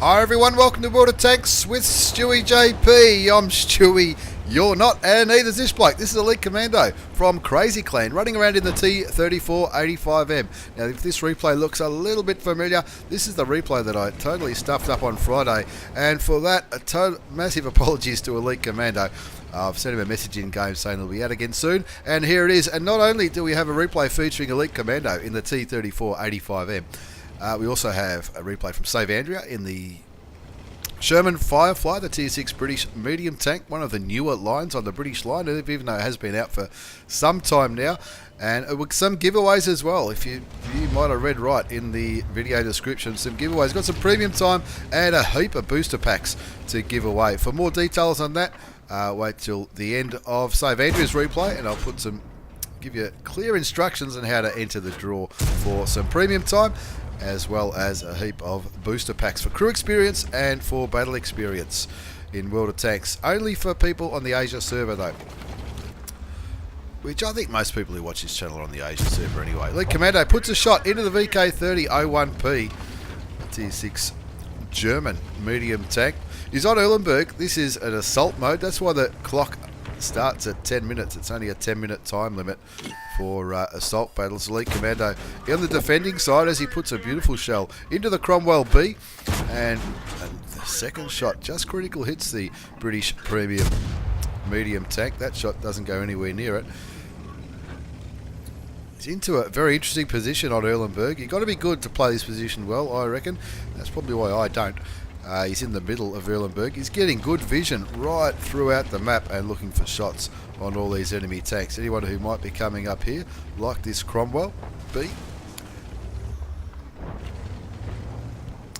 Hi everyone, welcome to World of Tanks with StewiejP. I'm Stewie, you're not, and neither's this bloke. This is Elite Commando from Crazy Clan, running around in the T34-85M. Now if this replay looks a little bit familiar, this is the replay that I totally stuffed up on Friday, and for that, massive apologies to Elite Commando. I've sent him a message in game saying it'll be out again soon, and here it is. And not only do we have a replay featuring Elite Commando in the T34-85M, we also have a replay from SaveAndrea in the Sherman Firefly, the Tier 6 British medium tank, one of the newer lines on the British line, even though it has been out for some time now. And with some giveaways as well, if you might have read right in the video description, some giveaways. Got some premium time and a heap of booster packs to give away. For more details on that, wait till the end of SaveAndrea's replay, and I'll give you clear instructions on how to enter the draw for some premium time, as well as a heap of booster packs for crew experience and for battle experience in World of Tanks. Only for people on the Asia server though, which I think most people who watch this channel are on the Asia server anyway. Elite Commando puts a shot into the VK30-01P, Tier 6 German medium tank. He's on Erlenberg. This is an assault mode, that's why the clock starts at 10 minutes. It's only a 10-minute time limit for assault battles. Elite Commando on the defending side as he puts a beautiful shell into the Cromwell B, and the second shot just critical hits the British premium medium tank. That shot doesn't go anywhere near it. He's into a very interesting position on Erlenberg. You've got to be good to play this position well, I reckon. That's probably why I don't. He's in the middle of Erlenberg. He's getting good vision right throughout the map and looking for shots on all these enemy tanks. Anyone who might be coming up here, like this Cromwell B.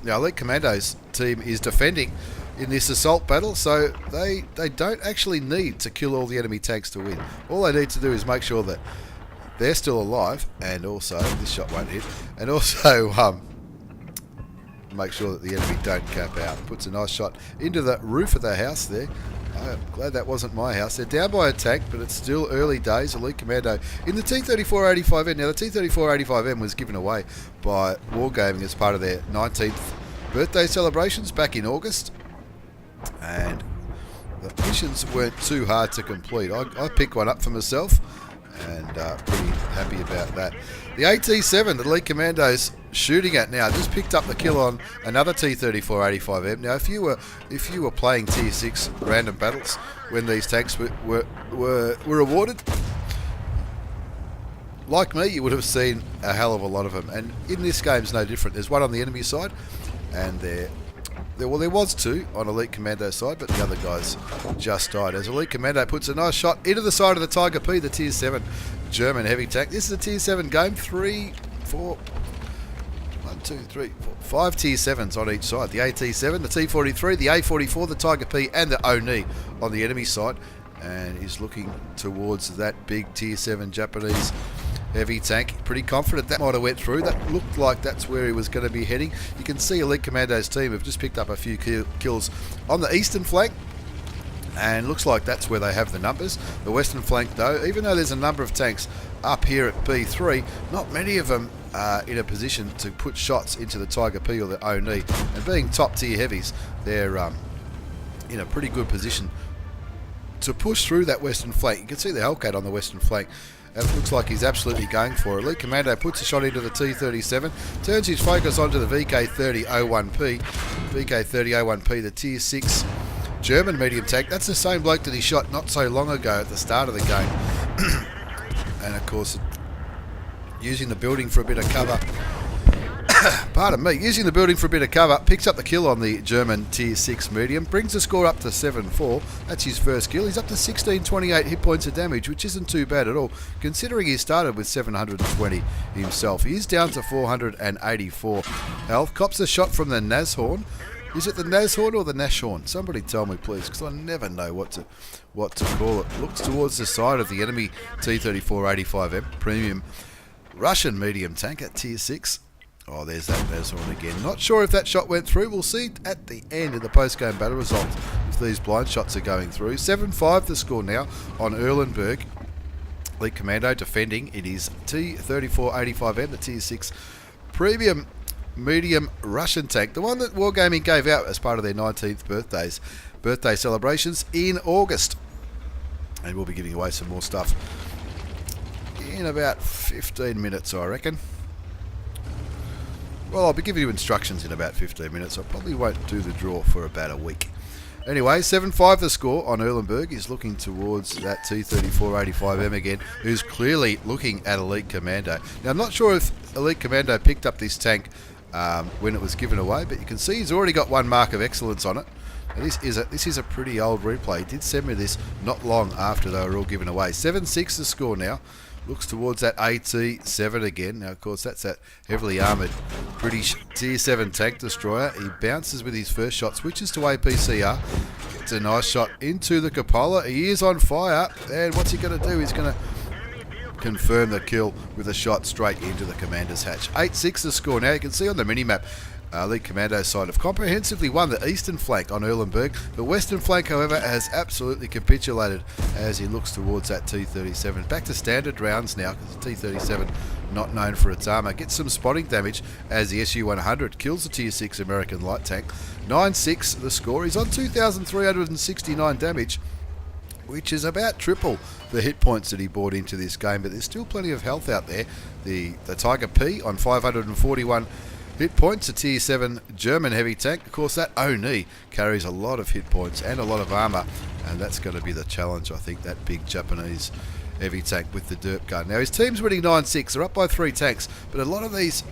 Now, Elite Commando's team is defending in this assault battle, so they don't actually need to kill all the enemy tanks to win. All they need to do is make sure that they're still alive, and also, this shot won't hit, and also make sure that the enemy don't cap out. Puts a nice shot into the roof of the house there. I'm glad that wasn't my house. They're down by a tank, but it's still early days. Elite Commando in the T34-85M. Now, the T34-85M was given away by Wargaming as part of their 19th birthday celebrations back in August, and the missions weren't too hard to complete. I picked one up for myself, and pretty happy about that. The AT7 that Elite Commando's shooting at now just picked up the kill on another T34-85M. Now, if you were playing Tier 6 random battles when these tanks were awarded, like me, you would have seen a hell of a lot of them. And in this game, it's no different. There's one on the enemy side, and there was two on Elite Commando's side, but the other guys just died. As Elite Commando puts a nice shot into the side of the Tiger P, the Tier 7 German heavy tank. This is a Tier 7 game. 5 Tier 7s on each side. The AT7, the T43, the A44, the Tiger P, and the Oni on the enemy side. And he's looking towards that big Tier 7 Japanese heavy tank. Pretty confident that might have went through. That looked like that's where he was going to be heading. You can see Elite Commando's team have just picked up a few kills on the eastern flank, and looks like that's where they have the numbers. The western flank though, even though there's a number of tanks up here at B3, not many of them are in a position to put shots into the Tiger P or the Oni, and being top tier heavies, they're in a pretty good position to push through that western flank. You can see the Hellcat on the western flank. It looks like he's absolutely going for it. Elite Commando puts a shot into the T37, turns his focus onto the VK30-01P. VK30-01P, the Tier 6 German medium tank. That's the same bloke that he shot not so long ago at the start of the game. And of course, using the building for a bit of cover. Pardon me, using the building for a bit of cover, picks up the kill on the German Tier 6 medium, brings the score up to 7-4. That's his first kill. He's up to 1628 hit points of damage, which isn't too bad at all, considering he started with 720 himself. He is down to 484 health. Cops a shot from the Nashorn. Is it the Nashorn or the Nashorn? Somebody tell me, please, because I never know what to call it. Looks towards the side of the enemy T34-85M premium Russian medium tank at Tier 6. Oh, there's that Nashorn again. Not sure if that shot went through. We'll see at the end of the post-game battle results if these blind shots are going through. 7-5 the score now on Erlenberg. Elite Commando defending. It is T34-85M, the Tier 6 premium medium Russian tank, the one that Wargaming gave out as part of their 19th birthday celebrations in August. And we'll be giving away some more stuff in about 15 minutes, I reckon. Well, I'll be giving you instructions in about 15 minutes. I probably won't do the draw for about a week. Anyway, 7-5 the score on Erlenberg. He's looking towards that T34-85M again, who's clearly looking at Elite Commando. Now, I'm not sure if Elite Commando picked up this tank when it was given away, but you can see he's already got one mark of excellence on it. And this is a pretty old replay. He did send me this not long after they were all given away. 7-6 the score now. Looks towards that AT-7 again. Now, of course, that's that heavily armoured British Tier 7 tank destroyer. He bounces with his first shot, switches to APCR. Gets a nice shot into the cupola. He is on fire. And what's he going to do? He's going to confirm the kill with a shot straight into the commander's hatch. 8-6 the score. Now, you can see on the mini-map, Elite Commando side have comprehensively won the eastern flank on Erlenberg. The western flank, however, has absolutely capitulated as he looks towards that T-37. Back to standard rounds now, because the T-37, not known for its armour, gets some spotting damage as the Su-100 kills the Tier 6 American light tank. 9-6 the score. He's on 2,369 damage, which is about triple the hit points that he brought into this game, but there's still plenty of health out there. The Tiger P on 541 hit points, a Tier 7 German heavy tank. Of course, that Oni carries a lot of hit points and a lot of armour, and that's going to be the challenge, I think, that big Japanese heavy tank with the derp gun. Now, his team's winning 9-6. They're up by 3 tanks, but a lot of these,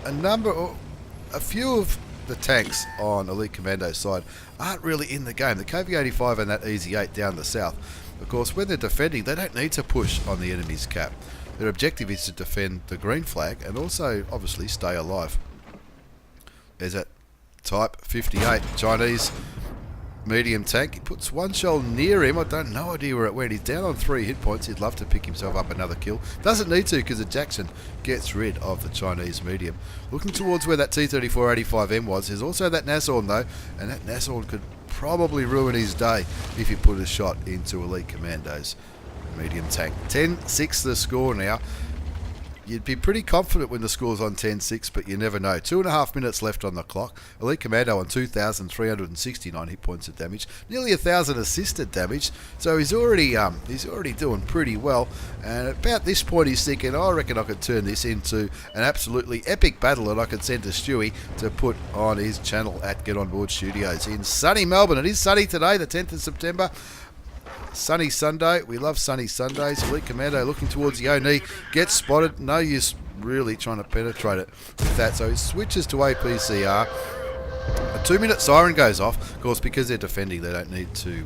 a few of the tanks on Elite Commando's side aren't really in the game. The KV-85 and that Easy 8 down the south. Of course, when they're defending, they don't need to push on the enemy's cap. Their objective is to defend the green flag and also, obviously, stay alive. There's that Type 58 Chinese medium tank. He puts one shell near him. I don't know idea where it went. He's down on 3 hit points. He'd love to pick himself up another kill. Doesn't need to, because the Jackson gets rid of the Chinese medium. Looking towards where that T34-85M was, there's also that Nashorn, though, and that Nashorn could probably ruin his day if he put a shot into Elite Commando's medium tank. 10-6 the score now. You'd be pretty confident when the score's on 10-6, but you never know. 2.5 minutes left on the clock. Elite Commando on 2,369 hit points of damage, nearly 1,000 assisted damage. So he's already doing pretty well. And at about this point, he's thinking, I reckon I could turn this into an absolutely epic battle that I could send to Stewie to put on his channel at Get On Board Studios in sunny Melbourne. It is sunny today, the 10th of September. Sunny Sunday. We love sunny Sundays. Elite Commando looking towards the Oni. Gets spotted. No use really trying to penetrate it with that. So he switches to APCR. A 2-minute siren goes off. Of course, because they're defending, they don't need to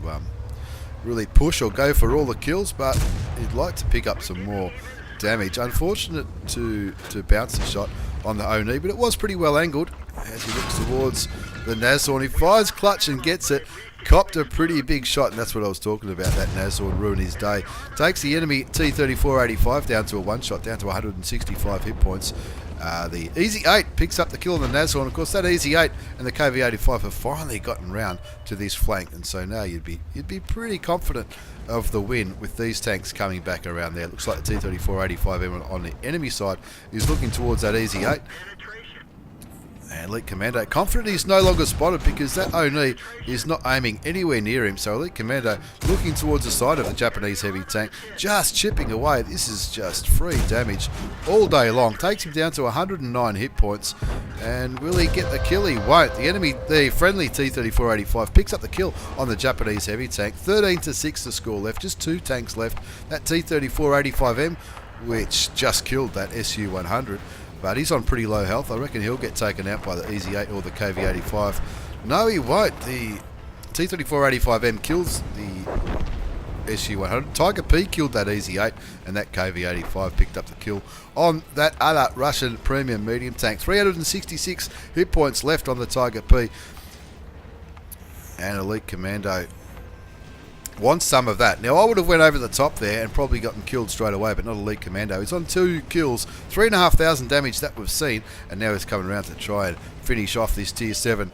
really push or go for all the kills, but he'd like to pick up some more damage. Unfortunate to bounce the shot on the Oni, but it was pretty well angled as he looks towards the Nashorn. He fires clutch and gets it. Copped a pretty big shot, and that's what I was talking about, that Nashorn ruin his day. Takes the enemy T34-85 down to a one-shot, down to 165 hit points. The Easy 8 picks up the kill on the Nashorn. Of course, that Easy 8 and the KV-85 have finally gotten round to this flank, and so now you'd be pretty confident of the win with these tanks coming back around there. Looks like the T34-85M on the enemy side is looking towards that Easy 8. And Elite Commando confident he's no longer spotted because that Oni is not aiming anywhere near him. So Elite Commando looking towards the side of the Japanese heavy tank, just chipping away. This is just free damage all day long. Takes him down to 109 hit points. And will he get the kill? He won't. The friendly T34-85 picks up the kill on the Japanese heavy tank. 13-6 the score left. Just 2 tanks left. That T34-85M, which just killed that Su-100. But he's on pretty low health. I reckon he'll get taken out by the Easy 8 or the KV-85. No, he won't. The T34-85M kills the Su-100. Tiger P killed that Easy 8, and that KV-85 picked up the kill on that other Russian premium medium tank. 366 hit points left on the Tiger P. And Elite Commando wants some of that. Now, I would have went over the top there and probably gotten killed straight away, but not Elite Commando. He's on 2 kills, 3,500 damage that we've seen, and now he's coming around to try and finish off this Tier 7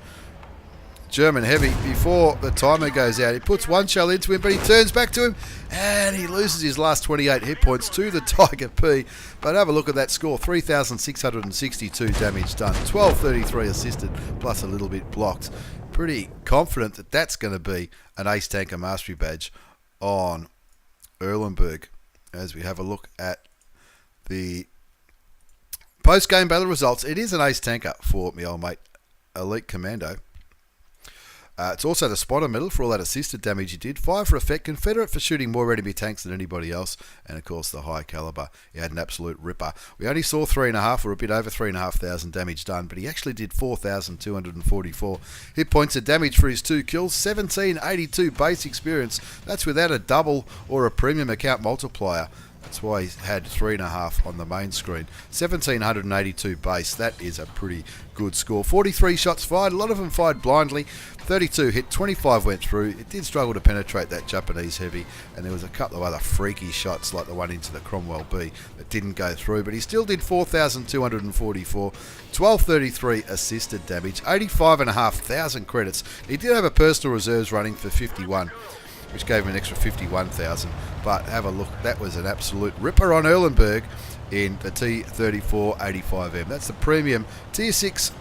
German heavy before the timer goes out. He puts one shell into him, but he turns back to him and he loses his last 28 hit points to the Tiger P. But have a look at that score, 3,662 damage done, 1233 assisted, plus a little bit blocked. Pretty confident that that's going to be an Ace Tanker Mastery Badge on Erlenberg. As we have a look at the post-game battle results, it is an Ace Tanker for me old mate Elite Commando. It's also the spotter medal for all that assisted damage he did. 5 for effect, Confederate for shooting more enemy tanks than anybody else, and of course the high caliber. He had an absolute ripper. We only saw 3.5 or a bit over 3,500 damage done, but he actually did 4,244 hit points of damage for his 2 kills. 1782 base experience. That's without a double or a premium account multiplier. That's why he had 3.5 on the main screen. 1,782 base. That is a pretty good score. 43 shots fired. A lot of them fired blindly. 32 hit. 25 went through. It did struggle to penetrate that Japanese heavy. And there was a couple of other freaky shots like the one into the Cromwell B that didn't go through. But he still did 4,244. 1233 assisted damage. 85,500 credits. He did have a personal reserves running for 51. Which gave him an extra 51,000. But have a look, that was an absolute ripper on Erlenberg in the T34-85M. That's the premium Tier 6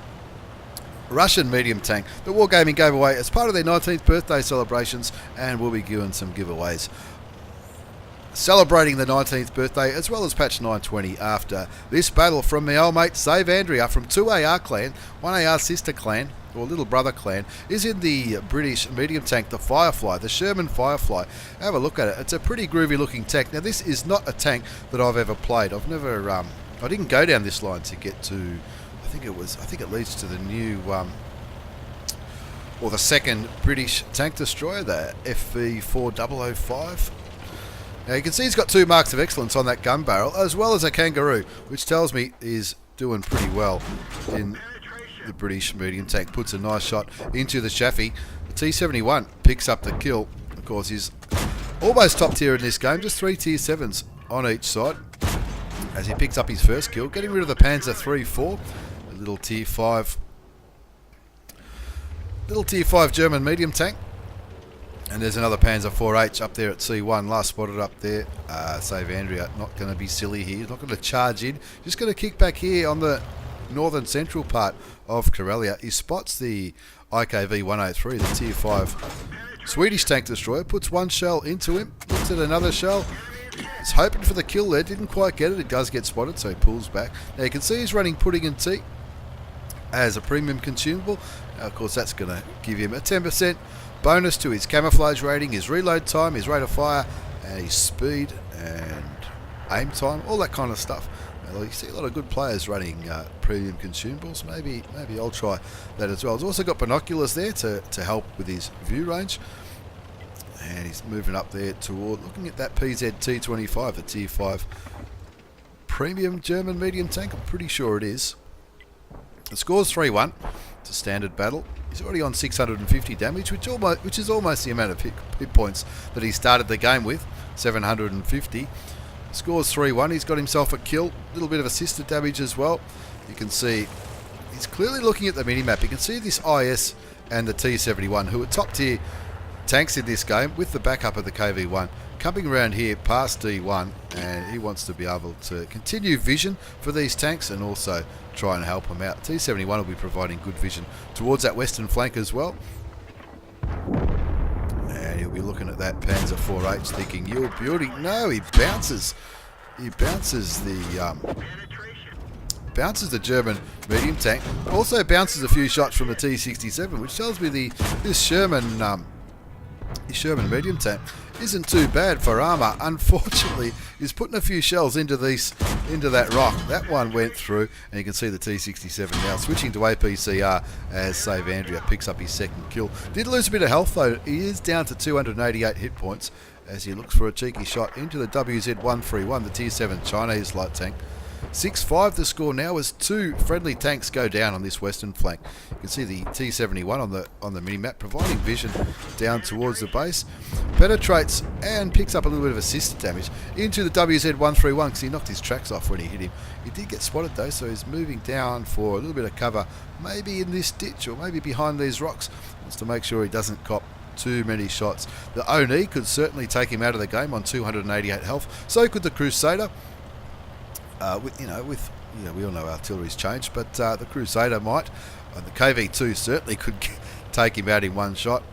Russian medium tank that Wargaming gave away as part of their 19th birthday celebrations, and we'll be doing some giveaways celebrating the 19th birthday as well as patch 920 after this battle from my old mate SaveAndrea from 2AR clan, 1AR sister clan, or little brother clan, is in the British medium tank, the Firefly, the Sherman Firefly. Have a look at it. It's a pretty groovy looking tank. Now this is not a tank that I've ever played. I've never, I didn't go down this line to get to, I think it leads to the new, or the second British tank destroyer, the FV4005. Now you can see he's got 2 marks of excellence on that gun barrel, as well as a kangaroo, which tells me he's doing pretty well in the British medium tank. Puts a nice shot into the chaffee. The T71 picks up the kill. Of course, he's almost top tier in this game, just 3 tier 7s on each side. As he picks up his first kill, getting rid of the Panzer III-4, a little tier 5 German medium tank. And there's another Panzer IV-H up there at C1, last spotted up there. SaveAndrea not going to be silly here. He's not going to charge in. Just going to kick back here on the northern central part of Karelia. He spots the IKV-103, the tier 5 Swedish tank destroyer. Puts 1 shell into him. Looks at another shell. He's hoping for the kill there. Didn't quite get it. It does get spotted, so he pulls back. Now you can see he's running pudding and tea as a premium consumable. Now, of course, that's going to give him a 10% bonus to his camouflage rating, his reload time, his rate of fire, and his speed and aim time, all that kind of stuff. Now, you see a lot of good players running premium consumables. Maybe I'll try that as well. He's also got binoculars there to help with his view range. And he's moving up there toward looking at that PZ T25, the tier 5 premium German medium tank. I'm pretty sure it is. The score's 3-1. It's a standard battle. He's already on 650 damage, which is almost the amount of hit points that he started the game with, 750. Scores 3-1. He's got himself a kill, a little bit of assisted damage as well. You can see he's clearly looking at the minimap. You can see this IS and the T71, who are top tier tanks in this game, with the backup of the KV-1, coming around here past D1, and he wants to be able to continue vision for these tanks and also try and help them out. T71 will be providing good vision towards that western flank as well. And he'll be looking at that Panzer IV-H thinking, "You're beauty." No, he bounces. He bounces the German medium tank. Also bounces a few shots from the T67, which tells me this Sherman medium tank isn't too bad for armour. Unfortunately, he's putting a few shells into that rock. That one went through, and you can see the T67 now switching to APCR as SaveAndrea picks up his second kill. Did lose a bit of health though. He is down to 288 hit points as he looks for a cheeky shot into the WZ-131, the tier 7 Chinese light tank. 6-5 the score now as 2 friendly tanks go down on this western flank. You can see the T71 on the mini-map providing vision down towards the base. Penetrates and picks up a little bit of assisted damage into the WZ-131 because he knocked his tracks off when he hit him. He did get spotted though, so he's moving down for a little bit of cover, maybe in this ditch or maybe behind these rocks. wants to make sure he doesn't cop too many shots. The Oni could certainly take him out of the game on 288 health. So could the Crusader. We all know artillery's changed, but the Crusader might. The KV2 certainly could take him out in one shot.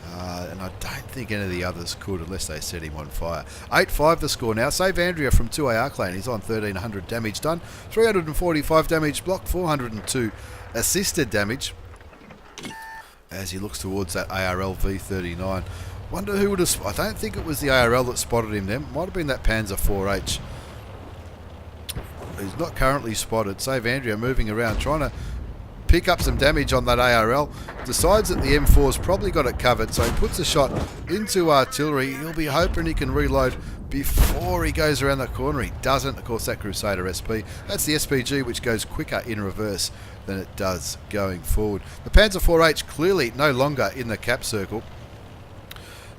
And I don't think any of the others could unless they set him on fire. 8-5 the score now. SaveAndrea from 2AR Clan. He's on 1,300 damage done. 345 damage blocked. 402 assisted damage. As he looks towards that ARL V39. Wonder who would have... I don't think it was the ARL that spotted him then. Might have been that Panzer 4H. He's not currently spotted. SaveAndrea moving around, trying to pick up some damage on that ARL. Decides that the M4's probably got it covered, so he puts a shot into artillery. He'll be hoping he can reload before he goes around the corner. He doesn't. Of course, that Crusader SP. That's the SPG, which goes quicker in reverse than it does going forward. The Panzer 4H clearly no longer in the cap circle.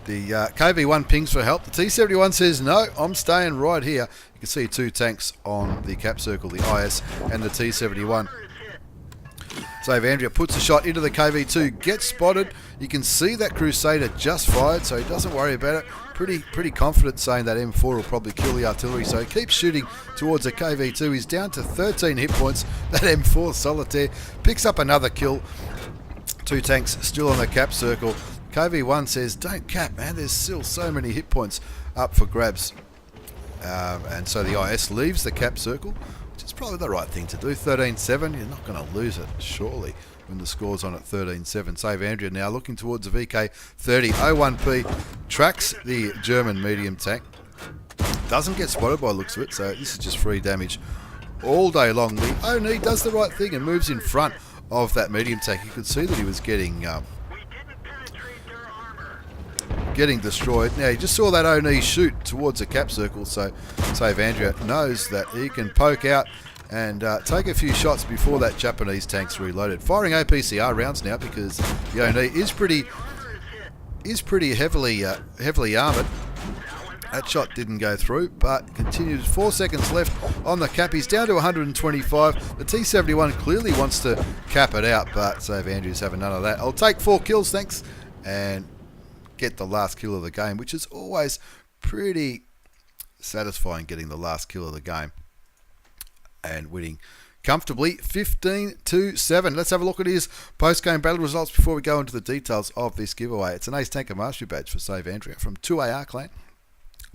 The KV1 pings for help. The T71 says, no, I'm staying right here. You can see two tanks on the cap circle, the IS and the T71. SaveAndrea puts a shot into the KV2, gets spotted. You can see that Crusader just fired, so he doesn't worry about it. Pretty confident saying that M4 will probably kill the artillery, so he keeps shooting towards the KV2. He's down to 13 hit points. That M4 Solitaire picks up another kill. Two tanks still on the cap circle. KV1 says, don't cap, man. There's still so many hit points up for grabs. And so the IS leaves the cap circle, which is probably the right thing to do. 13-7, you're not going to lose it, surely, when the score's on at 13-7. SaveAndrea now looking towards the VK30. 01P tracks the German medium tank. Doesn't get spotted by the looks of it, so this is just free damage all day long. The Oni does the right thing and moves in front of that medium tank. You could see that he was getting destroyed. Now, you just saw that Oni shoot towards the cap circle, so SaveAndrea knows that he can poke out and take a few shots before that Japanese tank's reloaded. Firing APCR rounds now because the Oni is pretty heavily armoured. That shot didn't go through, but continues. 4 seconds left on the cap. He's down to 125. The T71 clearly wants to cap it out, but SaveAndrea's having none of that. I'll take 4 kills, thanks, and get the last kill of the game, which is always pretty satisfying, getting the last kill of the game and winning comfortably 15-7. Let's have a look at his post-game battle results before we go into the details of this giveaway. It's an Ace Tanker Mastery Badge for SaveAndrea from 2AR Clan,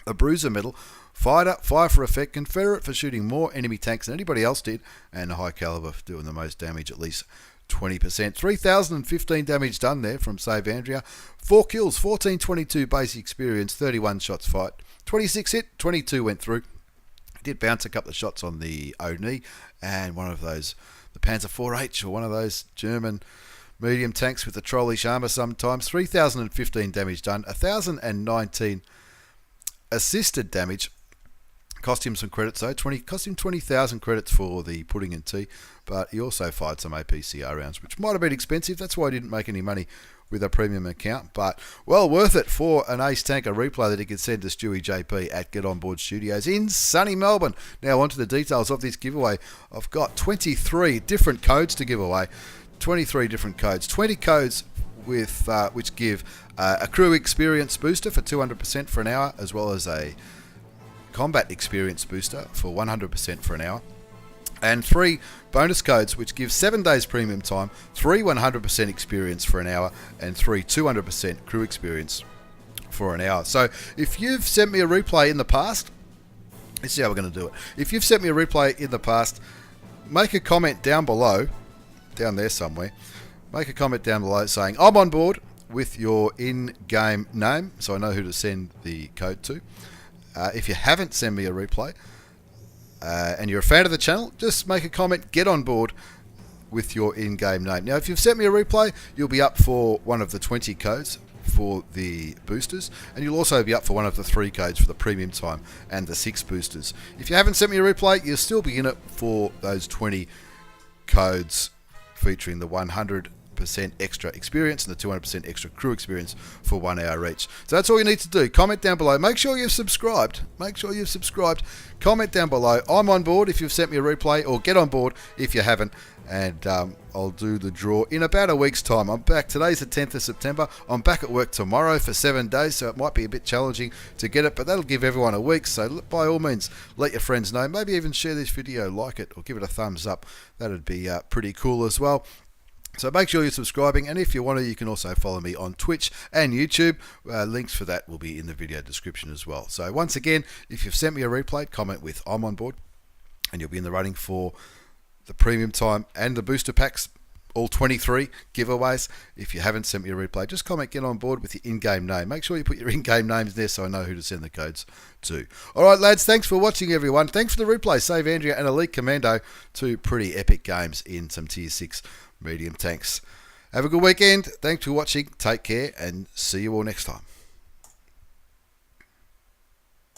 a Bruiser Medal, Fighter, Fire for Effect, Confederate for shooting more enemy tanks than anybody else did, and a High Caliber for doing the most damage, at least 20%. 3,015 damage done there from SaveAndrea. 4 kills, 1422 basic experience, 31 shots fight, 26 hit, 22 went through. He did bounce a couple of shots on the Oni and one of those, the Panzer 4H, or one of those German medium tanks with the trollish armour sometimes. 3,015 damage done, 1,019 assisted damage. Cost him some credits though. Cost him 20,000 credits for the pudding and tea, but he also fired some APCR rounds, which might have been expensive. That's why he didn't make any money with a premium account, but well worth it for an Ace Tanker replay that he could send to StewiejP at Get On Board Studios in sunny Melbourne. Now on to the details of this giveaway. I've got 23 different codes to give away. 23 different codes. 20 codes with which give a crew experience booster for 200% for an hour, as well as a combat experience booster for 100% for an hour, and 3 bonus codes which give 7 days premium time, 3 100% experience for an hour, and 3 200% crew experience for an hour. So if you've sent me a replay in the past, let's see how we're going to do it. If you've sent me a replay in the past, make a comment down below, down there somewhere, make a comment down below saying I'm on board with your in-game name, so I know who to send the code to. If you haven't sent me a replay and you're a fan of the channel, just make a comment, get on board with your in-game name. Now, if you've sent me a replay, you'll be up for one of the 20 codes for the boosters, and you'll also be up for one of the 3 codes for the premium time and the 6 boosters. If you haven't sent me a replay, you'll still be in it for those 20 codes featuring the 100% 200% extra experience and the 200% extra crew experience for 1 hour each. So that's all you need to do. Comment down below. Make sure you've subscribed. Make sure you've subscribed. Comment down below. I'm on board if you've sent me a replay, or get on board if you haven't. And I'll do the draw in about a week's time. I'm back. Today's the 10th of September. I'm back at work tomorrow for 7 days, so it might be a bit challenging to get it, but that'll give everyone a week. So by all means, let your friends know. Maybe even share this video, like it, or give it a thumbs up. That'd be pretty cool as well. So make sure you're subscribing, and if you want to, you can also follow me on Twitch and YouTube. Links for that will be in the video description as well. So once again, if you've sent me a replay, comment with "I'm on board," and you'll be in the running for the premium time and the booster packs, all 23 giveaways. If you haven't sent me a replay, just comment "get on board" with your in-game name. Make sure you put your in-game names there so I know who to send the codes to. Alright lads, thanks for watching everyone. Thanks for the replay. SaveAndrea and Elite Commando, two pretty epic games in some tier 6 medium tanks. Have a good weekend. Thanks for watching. Take care and see you all next time.